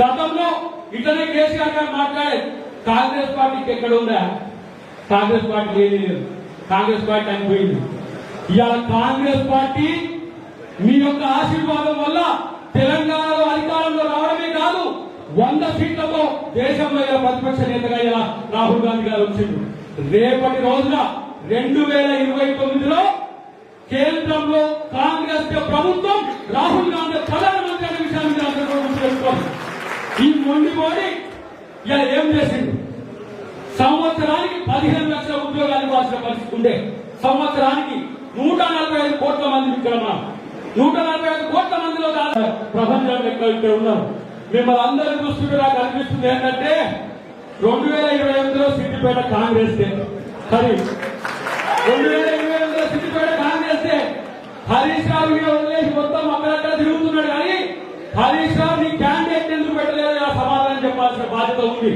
గతంలో ఇట్లనే కేసీఆర్ గారు మాట్లాడే కాంగ్రెస్ పార్టీకి ఎక్కడ ఉందా? కాంగ్రెస్ పార్టీ ఏది లేదు, కాంగ్రెస్ పార్టీ అయిపోయింది. ఇవాళ కాంగ్రెస్ పార్టీ మీ యొక్క ఆశీర్వాదం వల్ల తెలంగాణలో అధికారంలో రావడమే కాదు, 100 సీట్లతో దేశంలో ప్రతిపక్ష నేతగా ఇలా రాహుల్ గాంధీ గారు వచ్చింది. రేపటి రోజున 2029లో కేంద్రంలో కాంగ్రెస్ ప్రభుత్వం, రాహుల్ గాంధీ ప్రధానమంత్రి అనే విషయాన్ని అందరూ గుర్తుపెట్టుకోవాలి. ఈ మొండి మోడీ ఇలా ఏం చేసింది? సంవత్సరానికి 15 లక్షల ఉద్యోగాలు ఇవ్వాల్సిన పరిస్థితి ఉండే, సంవత్సరానికి 145 కోట్ల మంది ఇక్కడ ఉన్నాం. 145 కోట్ల మందిలో ప్రపంచంలో ఇక్కడ ఉన్నారు. మిమ్మల్ని అందరూ చూస్తుంటే నాకు అనిపిస్తుంది ఏంటంటే 2028లో సిద్దిపేట కాంగ్రెస్ సరే, 2028లో సిద్దిపేట కాంగ్రెస్ హరీష్ రావు వదిలేసి మొత్తం అక్కడక్కడ తిరుగుతున్నాడు. కానీ హరీష్ రావు నీ క్యాండిడేట్ ఎందుకు పెట్టలేదు సమాధానం చెప్పాల్సిన బాధ్యత ఉంది.